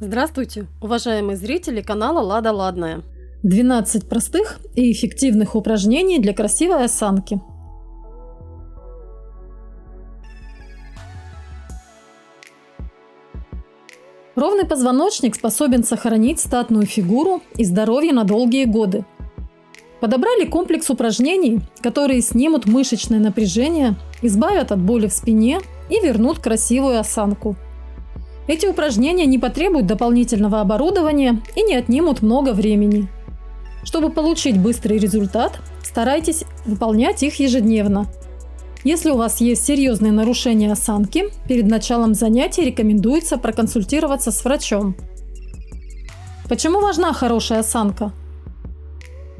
Здравствуйте, уважаемые зрители канала Лада Ладная. 12 простых и эффективных упражнений для красивой осанки. Ровный позвоночник способен сохранить статную фигуру и здоровье на долгие годы. Подобрали комплекс упражнений, которые снимут мышечное напряжение, избавят от боли в спине и вернут красивую осанку. Эти упражнения не потребуют дополнительного оборудования и не отнимут много времени. Чтобы получить быстрый результат, старайтесь выполнять их ежедневно. Если у вас есть серьезные нарушения осанки, перед началом занятий рекомендуется проконсультироваться с врачом. Почему важна хорошая осанка?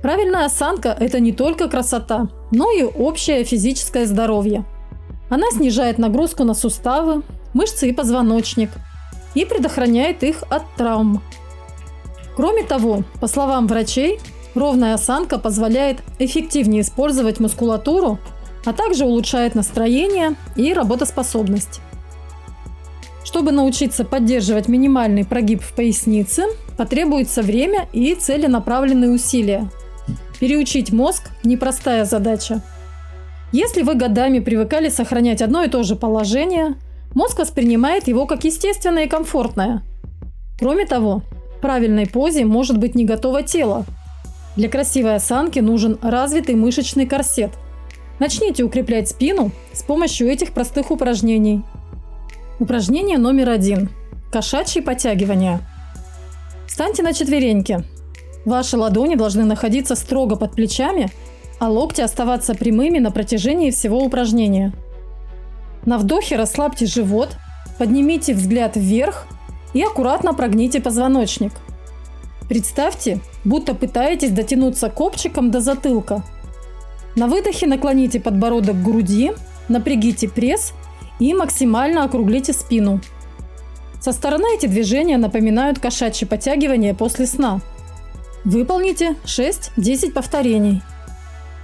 Правильная осанка – это не только красота, но и общее физическое здоровье. Она снижает нагрузку на суставы, мышцы и позвоночник и предохраняет их от травм. Кроме того, по словам врачей, ровная осанка позволяет эффективнее использовать мускулатуру, а также улучшает настроение и работоспособность. Чтобы научиться поддерживать минимальный прогиб в пояснице, потребуется время и целенаправленные усилия. Переучить мозг – непростая задача. Если вы годами привыкали сохранять одно и то же положение, мозг воспринимает его как естественное и комфортное. Кроме того, в правильной позе может быть не готово тело. Для красивой осанки нужен развитый мышечный корсет. Начните укреплять спину с помощью этих простых упражнений. Упражнение номер 1. Кошачьи подтягивания. Встаньте на четвереньки. Ваши ладони должны находиться строго под плечами, а локти оставаться прямыми на протяжении всего упражнения. На вдохе расслабьте живот, поднимите взгляд вверх и аккуратно прогните позвоночник. Представьте, будто пытаетесь дотянуться копчиком до затылка. На выдохе наклоните подбородок к груди, напрягите пресс и максимально округлите спину. Со стороны эти движения напоминают кошачьи подтягивания после сна. Выполните 6-10 повторений.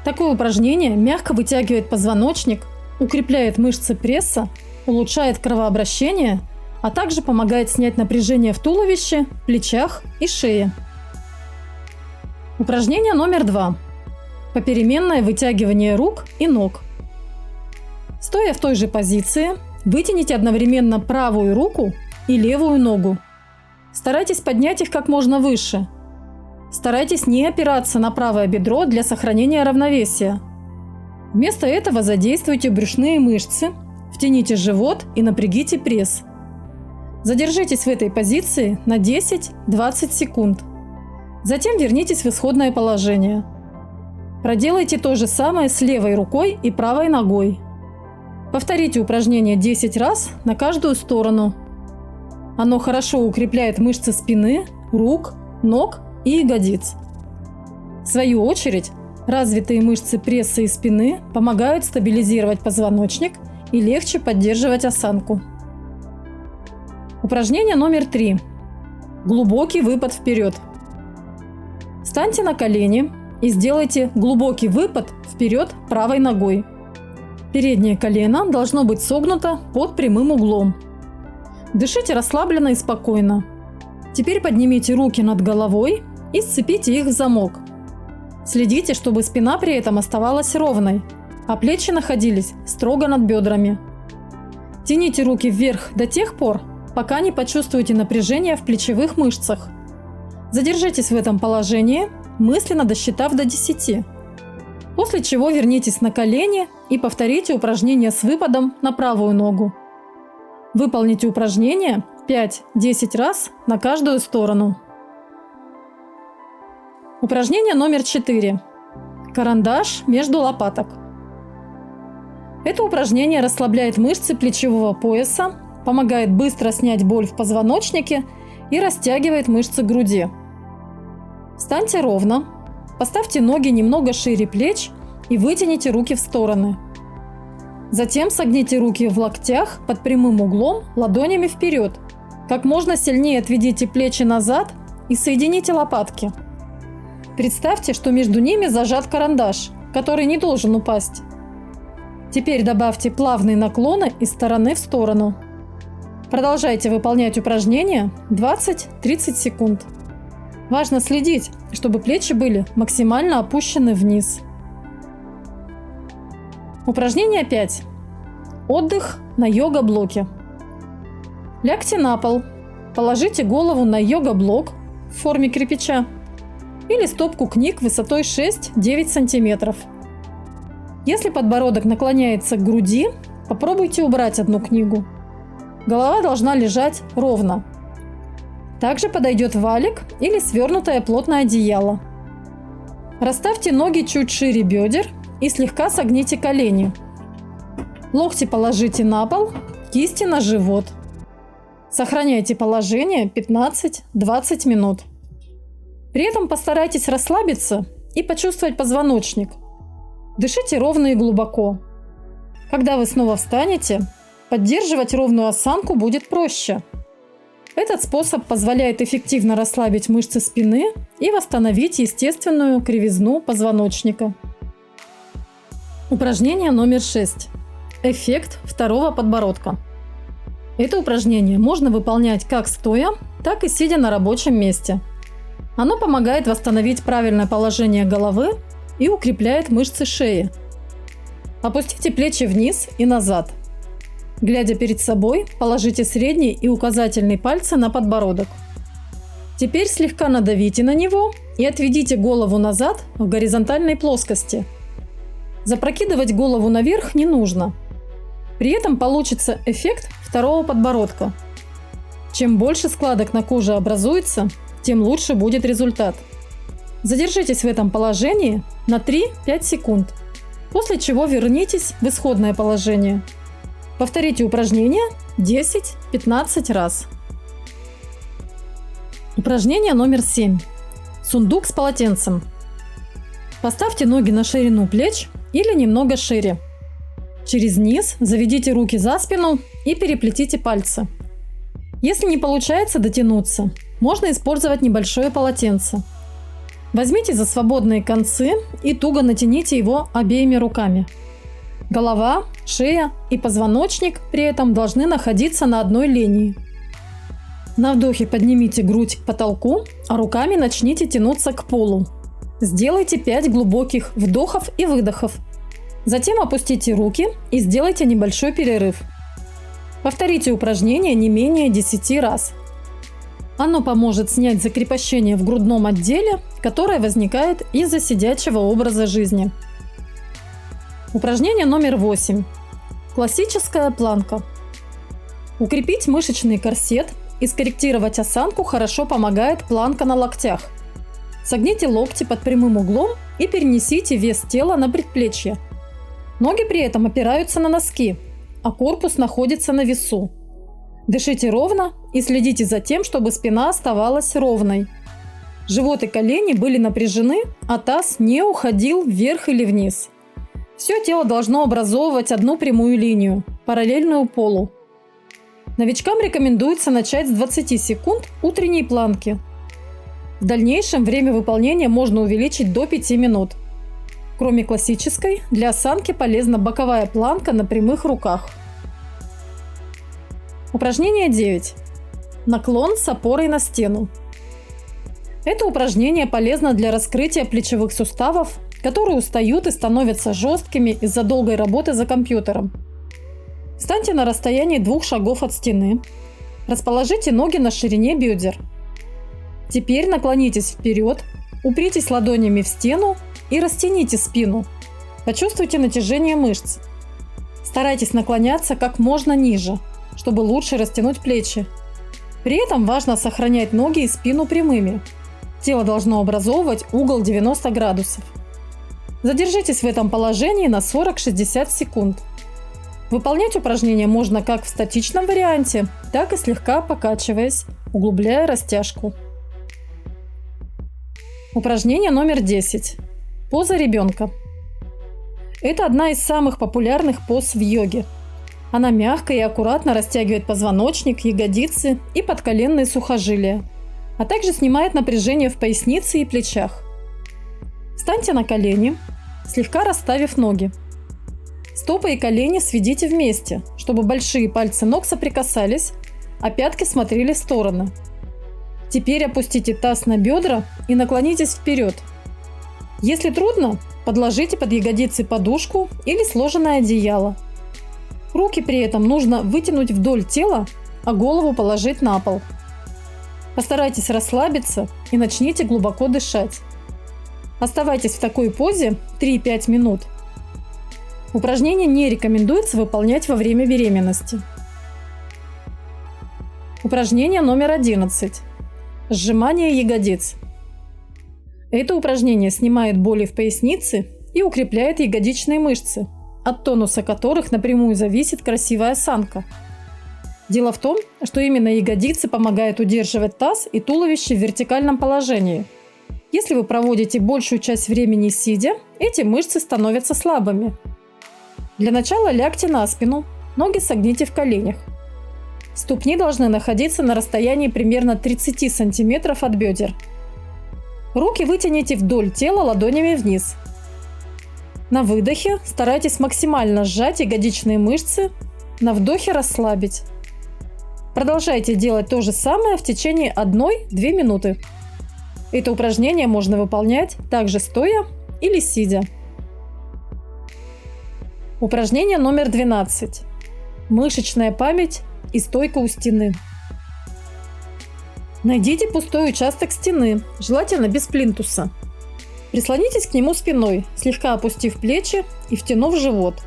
Такое упражнение мягко вытягивает позвоночник, укрепляет мышцы пресса, улучшает кровообращение, а также помогает снять напряжение в туловище, плечах и шее. Упражнение номер 2. Попеременное вытягивание рук и ног. Стоя в той же позиции, вытяните одновременно правую руку и левую ногу. Старайтесь поднять их как можно выше. Старайтесь не опираться на правое бедро для сохранения равновесия. Вместо этого задействуйте брюшные мышцы, втяните живот и напрягите пресс. Задержитесь в этой позиции на 10-20 секунд. Затем вернитесь в исходное положение. Проделайте то же самое с левой рукой и правой ногой. Повторите упражнение 10 раз на каждую сторону. Оно хорошо укрепляет мышцы спины, рук, ног и ягодиц. В свою очередь, развитые мышцы пресса и спины помогают стабилизировать позвоночник и легче поддерживать осанку. Упражнение номер 3. Глубокий выпад вперед. Встаньте на колени и сделайте глубокий выпад вперед правой ногой. Переднее колено должно быть согнуто под прямым углом. Дышите расслабленно и спокойно. Теперь поднимите руки над головой и сцепите их в замок. Следите, чтобы спина при этом оставалась ровной, а плечи находились строго над бедрами. Тяните руки вверх до тех пор, пока не почувствуете напряжение в плечевых мышцах. Задержитесь в этом положении, мысленно досчитав до 10. После чего вернитесь на колени и повторите упражнение с выпадом на правую ногу. Выполните упражнение 5-10 раз на каждую сторону. Упражнение номер 4. Карандаш между лопаток. Это упражнение расслабляет мышцы плечевого пояса, помогает быстро снять боль в позвоночнике и растягивает мышцы груди. Встаньте ровно, поставьте ноги немного шире плеч и вытяните руки в стороны. Затем согните руки в локтях под прямым углом ладонями вперед. Как можно сильнее отведите плечи назад и соедините лопатки. Представьте, что между ними зажат карандаш, который не должен упасть. Теперь добавьте плавные наклоны из стороны в сторону. Продолжайте выполнять упражнения 20-30 секунд. Важно следить, чтобы плечи были максимально опущены вниз. Упражнение 5. Отдых на йога-блоке. Лягте на пол, положите голову на йога-блок в форме кирпича или стопку книг высотой 6-9 см. Если подбородок наклоняется к груди, попробуйте убрать одну книгу. Голова должна лежать ровно. Также подойдет валик или свернутое плотное одеяло. Расставьте ноги чуть шире бедер и слегка согните колени. Локти положите на пол, кисти на живот. Сохраняйте положение 15-20 минут. При этом постарайтесь расслабиться и почувствовать позвоночник. Дышите ровно и глубоко. Когда вы снова встанете, поддерживать ровную осанку будет проще. Этот способ позволяет эффективно расслабить мышцы спины и восстановить естественную кривизну позвоночника. Упражнение номер 6. Эффект второго подбородка. Это упражнение можно выполнять как стоя, так и сидя на рабочем месте. Оно помогает восстановить правильное положение головы и укрепляет мышцы шеи. Опустите плечи вниз и назад. Глядя перед собой, положите средний и указательный пальцы на подбородок. Теперь слегка надавите на него и отведите голову назад в горизонтальной плоскости. Запрокидывать голову наверх не нужно. При этом получится эффект второго подбородка. Чем больше складок на коже образуется, тем лучше будет результат. Задержитесь в этом положении на 3-5 секунд, после чего вернитесь в исходное положение. Повторите упражнение 10-15 раз. Упражнение номер 7. Сундук с полотенцем. Поставьте ноги на ширину плеч или немного шире. Через низ заведите руки за спину и переплетите пальцы. Если не получается дотянуться, можно использовать небольшое полотенце. Возьмите за свободные концы и туго натяните его обеими руками. Голова, шея и позвоночник при этом должны находиться на одной линии. На вдохе поднимите грудь к потолку, а руками начните тянуться к полу. Сделайте 5 глубоких вдохов и выдохов. Затем опустите руки и сделайте небольшой перерыв. Повторите упражнение не менее 10 раз. Оно поможет снять закрепощение в грудном отделе, которое возникает из-за сидячего образа жизни. Упражнение номер 8. Классическая планка. Укрепить мышечный корсет и скорректировать осанку хорошо помогает планка на локтях. Согните локти под прямым углом и перенесите вес тела на предплечье. Ноги при этом опираются на носки, а корпус находится на весу. Дышите ровно и следите за тем, чтобы спина оставалась ровной. Живот и колени были напряжены, а таз не уходил вверх или вниз. Все тело должно образовывать одну прямую линию, параллельную полу. Новичкам рекомендуется начать с 20 секунд утренней планки. В дальнейшем время выполнения можно увеличить до 5 минут. Кроме классической, для осанки полезна боковая планка на прямых руках. Упражнение 9. Наклон с опорой на стену. Это упражнение полезно для раскрытия плечевых суставов, которые устают и становятся жесткими из-за долгой работы за компьютером. Встаньте на расстоянии 2 шагов от стены. Расположите ноги на ширине бедер. Теперь наклонитесь вперед, упритесь ладонями в стену и растяните спину. Почувствуйте натяжение мышц. Старайтесь наклоняться как можно ниже, чтобы лучше растянуть плечи. При этом важно сохранять ноги и спину прямыми. Тело должно образовывать угол 90 градусов. Задержитесь в этом положении на 40-60 секунд. Выполнять упражнение можно как в статичном варианте, так и слегка покачиваясь, углубляя растяжку. Упражнение номер 10. Поза ребенка. Это одна из самых популярных поз в йоге. Она мягко и аккуратно растягивает позвоночник, ягодицы и подколенные сухожилия, а также снимает напряжение в пояснице и плечах. Встаньте на колени, слегка расставив ноги. Стопы и колени сведите вместе, чтобы большие пальцы ног соприкасались, а пятки смотрели в стороны. Теперь опустите таз на бедра и наклонитесь вперед. Если трудно, подложите под ягодицы подушку или сложенное одеяло. Руки при этом нужно вытянуть вдоль тела, а голову положить на пол. Постарайтесь расслабиться и начните глубоко дышать. Оставайтесь в такой позе 3-5 минут. Упражнение не рекомендуется выполнять во время беременности. Упражнение номер 11. Сжимание ягодиц. Это упражнение снимает боли в пояснице и укрепляет ягодичные мышцы, от тонуса которых напрямую зависит красивая осанка. Дело в том, что именно ягодицы помогают удерживать таз и туловище в вертикальном положении. Если вы проводите большую часть времени сидя, эти мышцы становятся слабыми. Для начала лягте на спину, ноги согните в коленях. Ступни должны находиться на расстоянии примерно 30 см от бедер. Руки вытяните вдоль тела ладонями вниз. На выдохе старайтесь максимально сжать ягодичные мышцы, на вдохе расслабить. Продолжайте делать то же самое в течение 1-2 минуты. Это упражнение можно выполнять также стоя или сидя. Упражнение номер 12. Мышечная память и стойка у стены. Найдите пустой участок стены, желательно без плинтуса. Прислонитесь к нему спиной, слегка опустив плечи и втянув живот.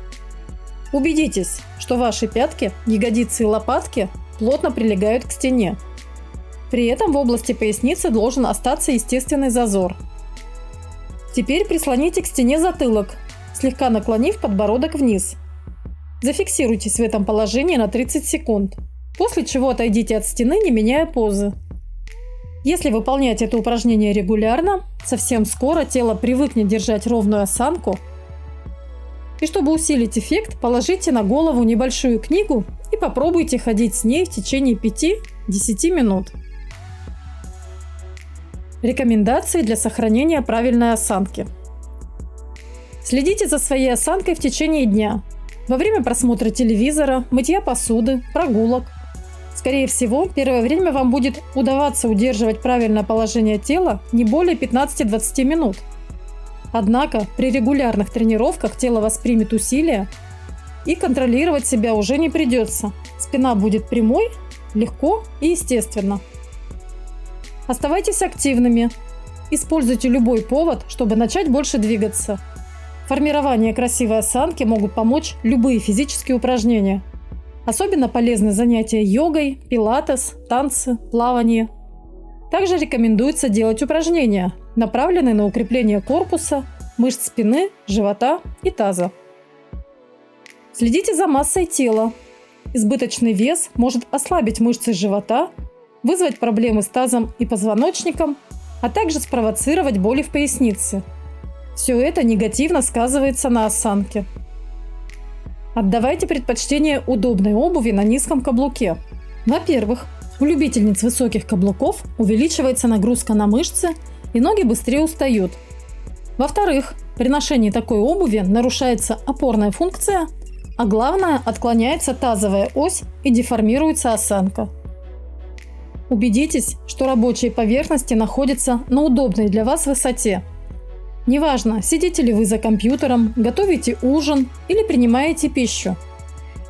Убедитесь, что ваши пятки, ягодицы и лопатки плотно прилегают к стене. При этом в области поясницы должен остаться естественный зазор. Теперь прислоните к стене затылок, слегка наклонив подбородок вниз. Зафиксируйтесь в этом положении на 30 секунд, после чего отойдите от стены, не меняя позы. Если выполнять это упражнение регулярно, совсем скоро тело привыкнет держать ровную осанку. И чтобы усилить эффект, положите на голову небольшую книгу и попробуйте ходить с ней в течение 5-10 минут. Рекомендации для сохранения правильной осанки. Следите за своей осанкой в течение дня. Во время просмотра телевизора, мытья посуды, прогулок. Скорее всего, первое время вам будет удаваться удерживать правильное положение тела не более 15-20 минут. Однако при регулярных тренировках тело воспримет усилия и контролировать себя уже не придется. Спина будет прямой, легко и естественно. Оставайтесь активными. Используйте любой повод, чтобы начать больше двигаться. В формировании красивой осанки могут помочь любые физические упражнения. Особенно полезны занятия йогой, пилатес, танцы, плавание. Также рекомендуется делать упражнения, направленные на укрепление корпуса, мышц спины, живота и таза. Следите за массой тела. Избыточный вес может ослабить мышцы живота, вызвать проблемы с тазом и позвоночником, а также спровоцировать боли в пояснице. Все это негативно сказывается на осанке. Отдавайте предпочтение удобной обуви на низком каблуке. Во-первых, у любительниц высоких каблуков увеличивается нагрузка на мышцы и ноги быстрее устают. Во-вторых, при ношении такой обуви нарушается опорная функция, а главное – отклоняется тазовая ось и деформируется осанка. Убедитесь, что рабочие поверхности находятся на удобной для вас высоте. Неважно, сидите ли вы за компьютером, готовите ужин или принимаете пищу.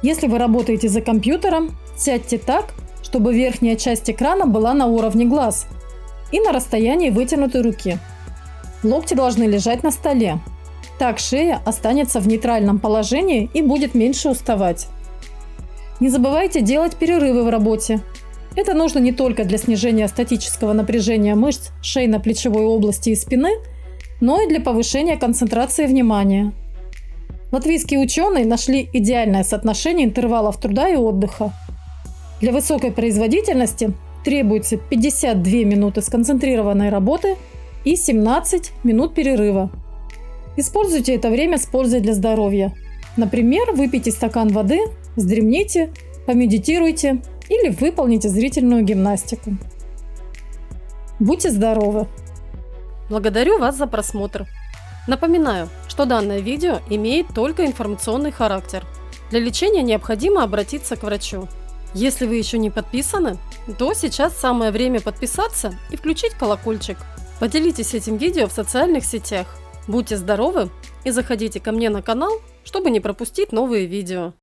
Если вы работаете за компьютером, сядьте так, чтобы верхняя часть экрана была на уровне глаз и на расстоянии вытянутой руки. Локти должны лежать на столе. Так шея останется в нейтральном положении и будет меньше уставать. Не забывайте делать перерывы в работе. Это нужно не только для снижения статического напряжения мышц шейно-плечевой области и спины, но и для повышения концентрации внимания. Латвийские ученые нашли идеальное соотношение интервалов труда и отдыха. Для высокой производительности требуется 52 минуты сконцентрированной работы и 17 минут перерыва. Используйте это время с пользой для здоровья. Например, выпейте стакан воды, вздремните, помедитируйте или выполните зрительную гимнастику. Будьте здоровы! Благодарю вас за просмотр. Напоминаю, что данное видео имеет только информационный характер. Для лечения необходимо обратиться к врачу. Если вы еще не подписаны, то сейчас самое время подписаться и включить колокольчик. Поделитесь этим видео в социальных сетях. Будьте здоровы и заходите ко мне на канал, чтобы не пропустить новые видео.